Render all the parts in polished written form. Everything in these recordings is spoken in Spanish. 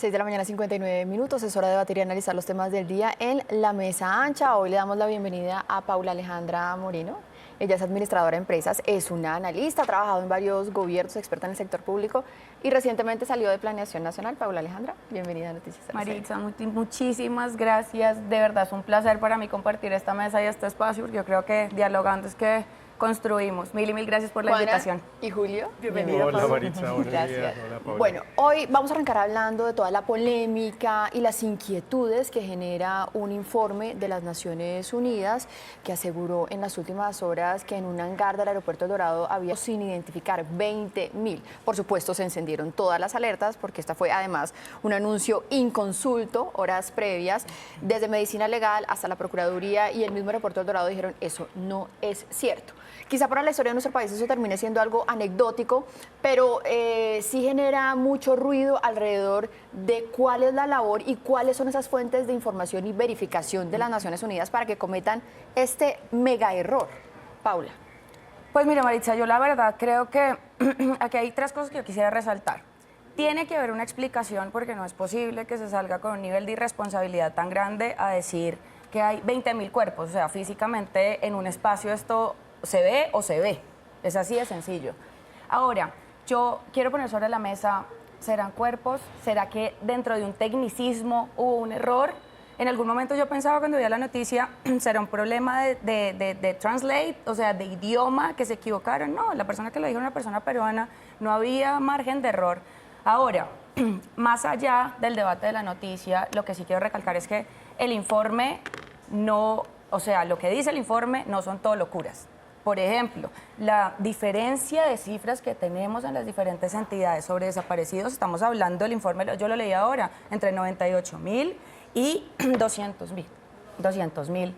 6 de la mañana, 59 minutos. Es hora de debatir y analizar los temas del día en la mesa ancha. Hoy le damos la bienvenida a Paula Alejandra Moreno. Ella es administradora de empresas, es una analista, ha trabajado en varios gobiernos, experta en el sector público y recientemente salió de Planeación Nacional. Paula Alejandra, bienvenida a Noticias RCN. Maritza, muchísimas gracias. De verdad es un placer para mí compartir esta mesa y este espacio, porque yo creo que dialogando es que construimos. Mil y mil gracias por la invitación. Y Julio, bienvenida. Hola Maritza, buenos días. Hola, Paula. Bueno, hoy vamos a arrancar hablando de toda la polémica y las inquietudes que genera un informe de las Naciones Unidas que aseguró en las últimas horas que en un hangar del aeropuerto El Dorado había sin identificar 20.000. Por supuesto, se encendieron todas las alertas porque esta fue además un anuncio inconsulto, horas previas, desde Medicina Legal hasta la Procuraduría y el mismo aeropuerto El Dorado dijeron eso no es cierto. Quizá para la historia de nuestro país eso termine siendo algo anecdótico, pero sí genera mucho ruido alrededor de cuál es la labor y cuáles son esas fuentes de información y verificación de las Naciones Unidas para que cometan este mega error. Paula. Pues mira, Maritza, yo la verdad creo que aquí hay tres cosas que yo quisiera resaltar. Tiene que haber una explicación porque no es posible que se salga con un nivel de irresponsabilidad tan grande a decir que hay 20.000 cuerpos. O sea, físicamente en un espacio esto se ve o se ve. Es así de sencillo. Ahora, yo quiero poner sobre la mesa, ¿serán cuerpos? ¿Será que dentro de un tecnicismo hubo un error? En algún momento yo pensaba cuando veía la noticia, ¿será un problema de translate? O sea, de idioma, que se equivocaron. No, la persona que lo dijo era una persona peruana, no había margen de error. Ahora, más allá del debate de la noticia, lo que sí quiero recalcar es que el informe no, o sea, lo que dice el informe no son todo locuras. Por ejemplo, la diferencia de cifras que tenemos en las diferentes entidades sobre desaparecidos, estamos hablando del informe, yo lo leí ahora, entre 98.000 y 200.000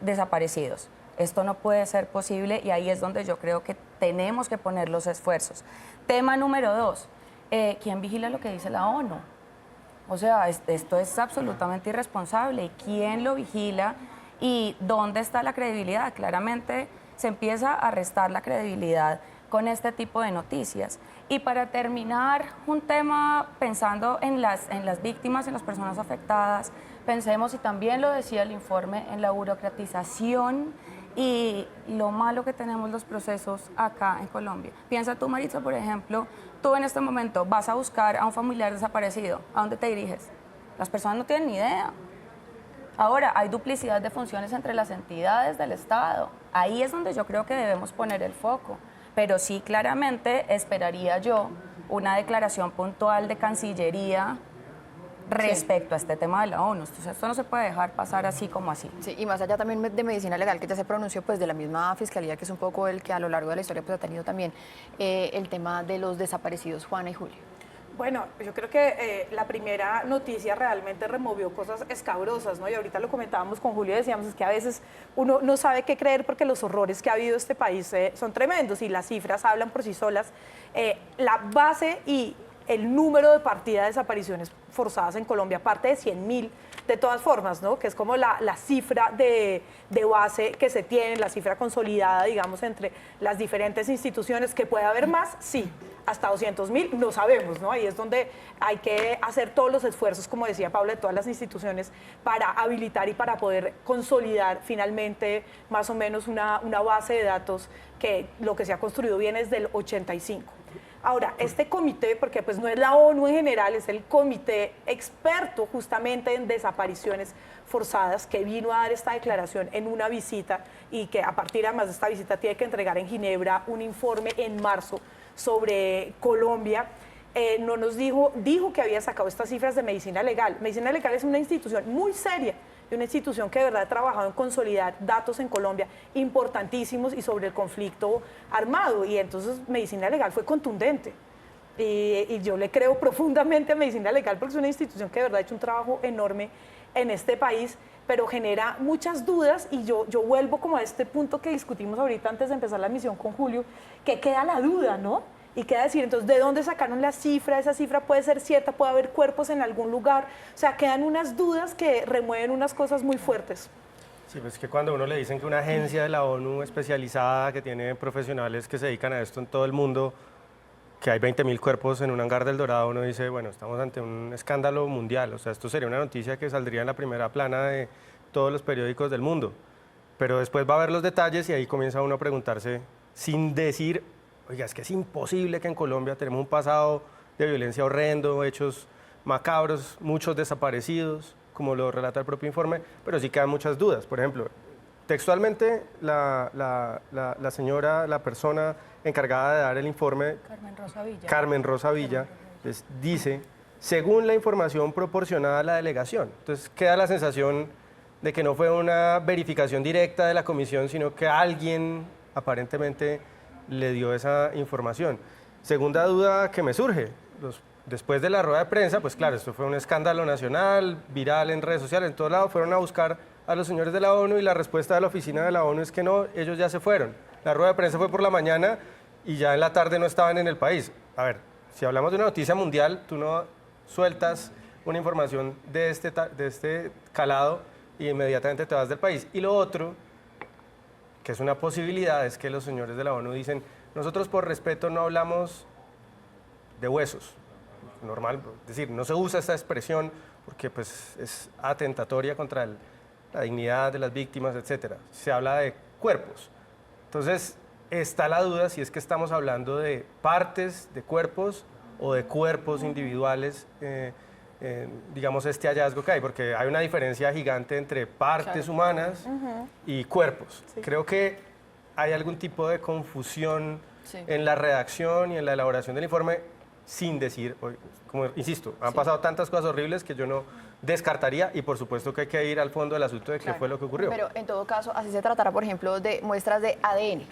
desaparecidos. Esto no puede ser posible y ahí es donde yo creo que tenemos que poner los esfuerzos. Tema número 2, ¿quién vigila lo que dice la ONU? O sea, esto es absolutamente irresponsable. ¿Y quién lo vigila? ¿Y dónde está la credibilidad? Claramente se empieza a restar la credibilidad con este tipo de noticias. Y para terminar, un tema pensando en las víctimas, en las personas afectadas, pensemos, y también lo decía el informe, en la burocratización y lo malo que tenemos los procesos acá en Colombia. Piensa tú, Maritza, por ejemplo, tú en este momento vas a buscar a un familiar desaparecido, ¿a dónde te diriges? Las personas no tienen ni idea. Ahora, hay duplicidad de funciones entre las entidades del Estado. Ahí es donde yo creo que debemos poner el foco. Pero sí, claramente, esperaría yo una declaración puntual de Cancillería respecto a este tema de la ONU. Entonces, esto no se puede dejar pasar así como así. Sí, y más allá también de Medicina Legal, que ya se pronunció pues de la misma Fiscalía, que es un poco el que a lo largo de la historia pues ha tenido también el tema de los desaparecidos, Juana y Julio. Bueno, yo creo que la primera noticia realmente removió cosas escabrosas, ¿no? Y ahorita lo comentábamos con Julio, decíamos es que a veces uno no sabe qué creer porque los horrores que ha habido en este país son tremendos y las cifras hablan por sí solas. La base y el número de partida de desapariciones forzadas en Colombia, aparte de 100.000, de todas formas, ¿no? Que es como la cifra de base que se tiene, la cifra consolidada, digamos, entre las diferentes instituciones, que puede haber más, sí, hasta 200.000, no sabemos, ¿no? Ahí es donde hay que hacer todos los esfuerzos, como decía Paula, de todas las instituciones, para habilitar y para poder consolidar finalmente más o menos una base de datos que lo que se ha construido bien es del 85. Ahora, este comité, porque pues no es la ONU en general, es el comité experto justamente en desapariciones forzadas que vino a dar esta declaración en una visita y que a partir además de esta visita tiene que entregar en Ginebra un informe en marzo sobre Colombia. No nos dijo que había sacado estas cifras de Medicina Legal. Medicina Legal es una institución muy seria, de una institución que de verdad ha trabajado en consolidar datos en Colombia importantísimos y sobre el conflicto armado, y entonces Medicina Legal fue contundente. Y yo le creo profundamente a Medicina Legal porque es una institución que de verdad ha hecho un trabajo enorme en este país, pero genera muchas dudas y yo vuelvo como a este punto que discutimos ahorita antes de empezar la misión con Julio, que queda la duda, ¿no? Y queda decir, entonces, ¿de dónde sacaron la cifra? ¿Esa cifra puede ser cierta? ¿Puede haber cuerpos en algún lugar? O sea, quedan unas dudas que remueven unas cosas muy fuertes. Sí, pues que cuando a uno le dicen que una agencia de la ONU especializada, que tiene profesionales que se dedican a esto en todo el mundo, que hay 20.000 cuerpos en un hangar del Dorado, uno dice, bueno, estamos ante un escándalo mundial, o sea, esto sería una noticia que saldría en la primera plana de todos los periódicos del mundo. Pero después va a ver los detalles y ahí comienza uno a preguntarse, sin decir, oiga, es que es imposible que en Colombia tenemos un pasado de violencia horrendo, hechos macabros, muchos desaparecidos, como lo relata el propio informe, pero sí quedan muchas dudas. Por ejemplo, textualmente, la señora, la persona encargada de dar el informe, Carmen Rosa Villa, dice, según la información proporcionada a la delegación. Entonces queda la sensación de que no fue una verificación directa de la comisión, sino que alguien aparentemente le dio esa información. Segunda duda que me surge, después de la rueda de prensa, pues claro, esto fue un escándalo nacional, viral en redes sociales, en todos lados, fueron a buscar a los señores de la ONU y la respuesta de la oficina de la ONU es que no, ellos ya se fueron. La rueda de prensa fue por la mañana y ya en la tarde no estaban en el país. A ver, si hablamos de una noticia mundial, tú no sueltas una información de este calado y inmediatamente te vas del país. Y lo otro, que es una posibilidad, es que los señores de la ONU dicen, nosotros por respeto no hablamos de huesos. Normal, es decir, no se usa esta expresión porque pues, es atentatoria contra la dignidad de las víctimas, etc. Se habla de cuerpos. Entonces, está la duda si es que estamos hablando de partes de cuerpos o de cuerpos individuales, digamos, este hallazgo que hay, porque hay una diferencia gigante entre partes humanas y cuerpos. Sí. Creo que hay algún tipo de confusión en la redacción y en la elaboración del informe, sin decir, como insisto, han pasado tantas cosas horribles que yo no descartaría y por supuesto que hay que ir al fondo del asunto de qué fue lo que ocurrió. Pero en todo caso, así se tratará, por ejemplo, de muestras de ADN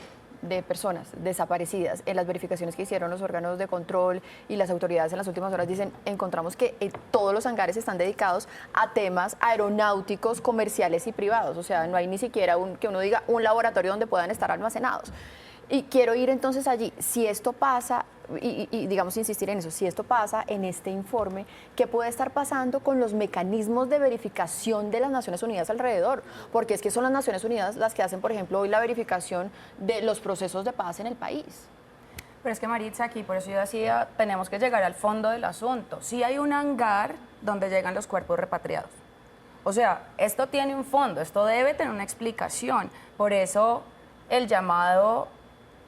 de personas desaparecidas. En las verificaciones que hicieron los órganos de control y las autoridades en las últimas horas dicen, encontramos que todos los hangares están dedicados a temas aeronáuticos, comerciales y privados. O sea, no hay ni siquiera que uno diga un laboratorio donde puedan estar almacenados. Y quiero ir entonces allí, si esto pasa, y digamos insistir en eso, si esto pasa en este informe, ¿qué puede estar pasando con los mecanismos de verificación de las Naciones Unidas alrededor? Porque es que son las Naciones Unidas las que hacen, por ejemplo, hoy la verificación de los procesos de paz en el país. Pero es que Maritza, aquí por eso yo decía, tenemos que llegar al fondo del asunto. Sí hay un hangar donde llegan los cuerpos repatriados. O sea, esto tiene un fondo, esto debe tener una explicación. Por eso el llamado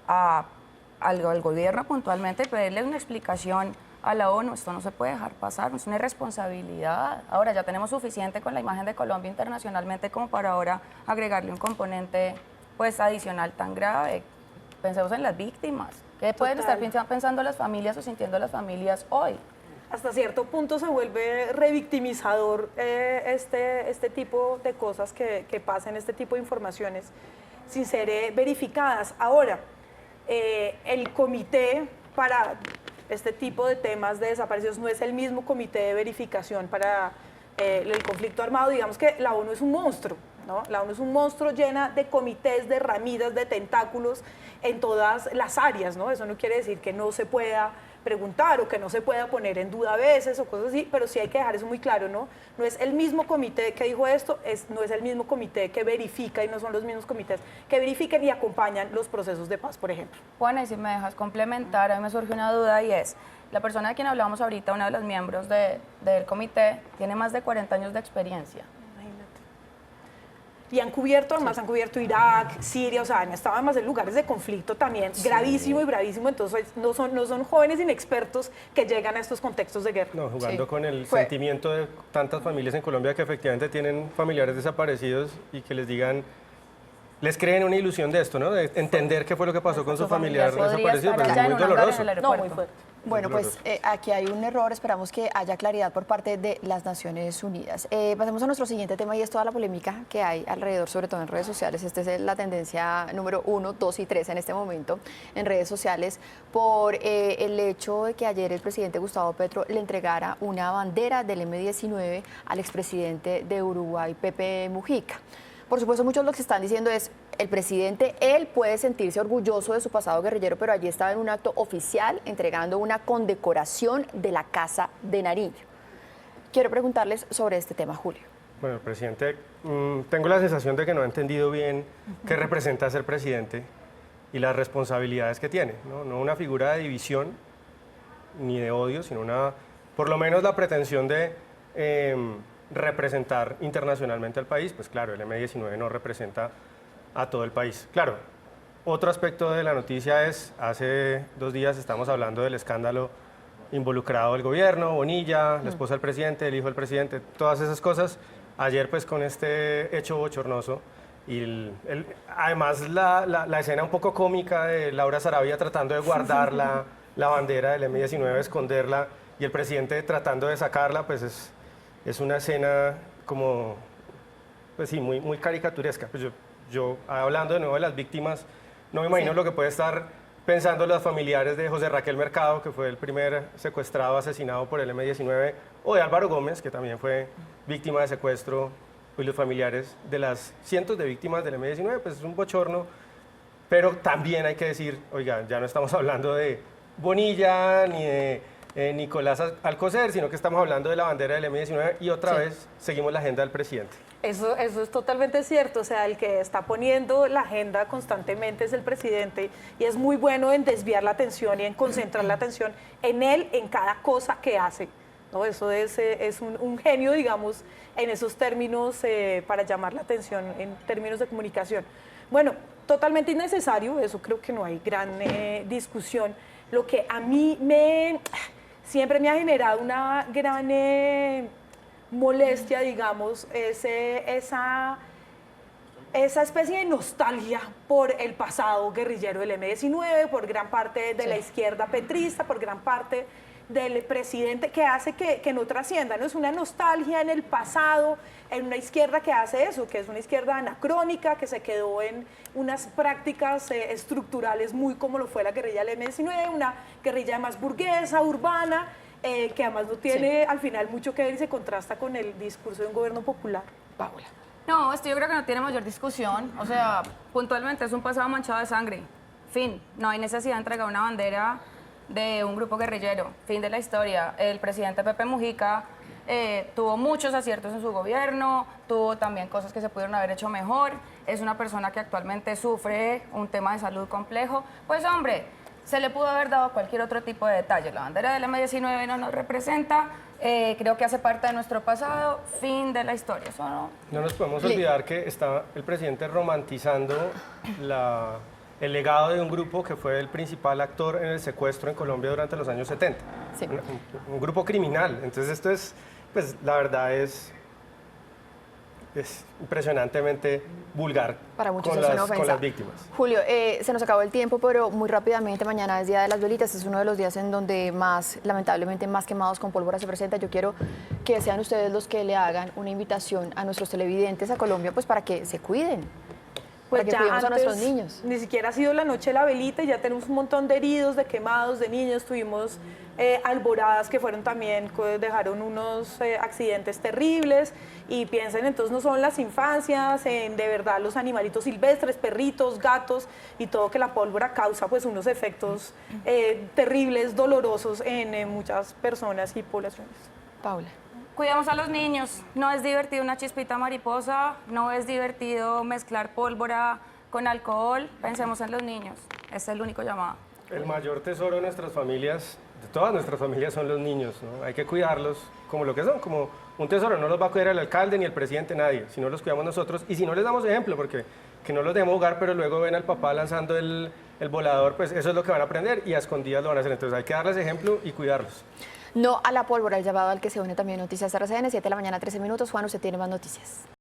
al gobierno puntualmente, pedirle una explicación a la ONU, esto no se puede dejar pasar, es una irresponsabilidad. Ahora ya tenemos suficiente con la imagen de Colombia internacionalmente como para ahora agregarle un componente pues adicional tan grave. Pensemos en las víctimas. ¿Qué pueden estar pensando las familias o sintiendo las familias hoy? Hasta cierto punto se vuelve revictimizador este tipo de cosas que pasan, este tipo de informaciones sin ser verificadas. Ahora, el comité para este tipo de temas de desapariciones no es el mismo comité de verificación para el conflicto armado. Digamos que la ONU es un monstruo, ¿no? La ONU es un monstruo llena de comités, de ramitas, de tentáculos en todas las áreas, ¿no? Eso no quiere decir que no se pueda preguntar o que no se pueda poner en duda a veces o cosas así, pero sí hay que dejar eso muy claro, ¿no? No es el mismo comité que dijo esto, no es el mismo comité que verifica y no son los mismos comités que verifican y acompañan los procesos de paz, por ejemplo. Juana, y si me dejas complementar, a mí me surge una duda y es, la persona de quien hablamos ahorita, uno de los miembros del comité, tiene más de 40 años de experiencia. Y han cubierto, además han cubierto Irak, Siria, o sea, han estado además en lugares de conflicto también gravísimo y bravísimo, entonces no son jóvenes inexpertos que llegan a estos contextos de guerra. No, jugando con el sentimiento de tantas familias en Colombia que efectivamente tienen familiares desaparecidos y que les digan, les creen una ilusión de esto, ¿no? De entender qué fue lo que pasó con su familiar desaparecido, pero es muy doloroso. No, muy fuerte. Bueno, pues aquí hay un error, esperamos que haya claridad por parte de las Naciones Unidas. Pasemos a nuestro siguiente tema y es toda la polémica que hay alrededor, sobre todo en redes sociales. Esta es la tendencia número 1, 2 y 3 en este momento en redes sociales por el hecho de que ayer el presidente Gustavo Petro le entregara una bandera del M-19 al expresidente de Uruguay, Pepe Mujica. Por supuesto, muchos lo que están diciendo es, el presidente, él puede sentirse orgulloso de su pasado guerrillero, pero allí estaba en un acto oficial entregando una condecoración de la Casa de Nariño. Quiero preguntarles sobre este tema, Julio. Bueno, el presidente, tengo la sensación de que no ha entendido bien qué representa ser presidente y las responsabilidades que tiene, ¿no? No una figura de división, ni de odio, sino por lo menos la pretensión de representar internacionalmente al país. Pues claro, el M-19 no representa a todo el país. Claro, otro aspecto de la noticia es, hace 2 días estamos hablando del escándalo involucrado el gobierno, Bonilla, la esposa del presidente, el hijo del presidente, todas esas cosas. Ayer pues con este hecho bochornoso y además la escena un poco cómica de Laura Sarabia tratando de guardar la bandera del M-19, esconderla, y el presidente tratando de sacarla, pues es una escena como, pues sí, muy caricaturesca. Pues yo hablando de nuevo de las víctimas, no me imagino lo que puede estar pensando los familiares de José Raquel Mercado, que fue el primer secuestrado, asesinado por el M-19, o de Álvaro Gómez, que también fue víctima de secuestro, y los familiares de las cientos de víctimas del M-19, pues es un bochorno, pero también hay que decir, oiga, ya no estamos hablando de Bonilla ni de Nicolás Alcocer, sino que estamos hablando de la bandera del M-19 y otra vez seguimos la agenda del presidente. Eso es totalmente cierto, o sea, el que está poniendo la agenda constantemente es el presidente y es muy bueno en desviar la atención y en concentrar la atención en él, en cada cosa que hace. ¿No? Eso es un genio, digamos, en esos términos para llamar la atención en términos de comunicación. Bueno, totalmente innecesario, eso creo que no hay gran discusión. Lo que a mí siempre me ha generado una gran molestia, digamos, es esa especie de nostalgia por el pasado guerrillero del M-19, por gran parte de la izquierda petrista, por gran parte del presidente, que hace que no trascienda, ¿no? Es una nostalgia en el pasado, en una izquierda que hace eso, que es una izquierda anacrónica, que se quedó en unas prácticas estructurales muy como lo fue la guerrilla del M-19, una guerrilla más burguesa, urbana, que además no tiene al final mucho que ver y se contrasta con el discurso de un gobierno popular. Paula. No, esto yo creo que no tiene mayor discusión. O sea, puntualmente es un pasado manchado de sangre. Fin, no hay necesidad de entregar una bandera de un grupo guerrillero. Fin de la historia. El presidente Pepe Mujica tuvo muchos aciertos en su gobierno, tuvo también cosas que se pudieron haber hecho mejor. Es una persona que actualmente sufre un tema de salud complejo. Pues hombre, se le pudo haber dado cualquier otro tipo de detalle. La bandera del M-19 no nos representa, creo que hace parte de nuestro pasado, fin de la historia. Eso No nos podemos olvidar que está el presidente romantizando el legado de un grupo que fue el principal actor en el secuestro en Colombia durante los años 70. Sí. Un grupo criminal. Entonces esto es, pues la verdad es impresionantemente vulgar Para muchos con es una ofensa. con las víctimas. Julio, se nos acabó el tiempo, pero muy rápidamente, mañana es Día de las Velitas, es uno de los días en donde más, lamentablemente, más quemados con pólvora se presenta. Yo quiero que sean ustedes los que le hagan una invitación a nuestros televidentes a Colombia, pues para que se cuiden, Pues para que ya cuidemos a antes nuestros niños. ni siquiera ha sido la noche de la velita y ya tenemos un montón de heridos, de quemados, de niños. Tuvimos alboradas que fueron también, dejaron unos accidentes terribles y piensen, entonces no son las infancias, en de verdad los animalitos silvestres, perritos, gatos y todo, que la pólvora causa pues unos efectos terribles, dolorosos en muchas personas y poblaciones. Paula. cuidemos a los niños. No es divertido una chispita mariposa, no es divertido mezclar pólvora con alcohol. Pensemos en los niños. Ese es el único llamado. El mayor tesoro de nuestras familias, de todas nuestras familias, son los niños, ¿no? Hay que cuidarlos como lo que son, como un tesoro. No los va a cuidar el alcalde ni el presidente, nadie. Si no los cuidamos nosotros y si no les damos ejemplo, porque que no los dejemos jugar, pero luego ven al papá lanzando el volador, pues eso es lo que van a aprender y a escondidas lo van a hacer. Entonces hay que darles ejemplo y cuidarlos. No a la pólvora, el llamado al que se une también Noticias RCN, 7 de la mañana, 13 minutos. Juan, usted tiene más noticias.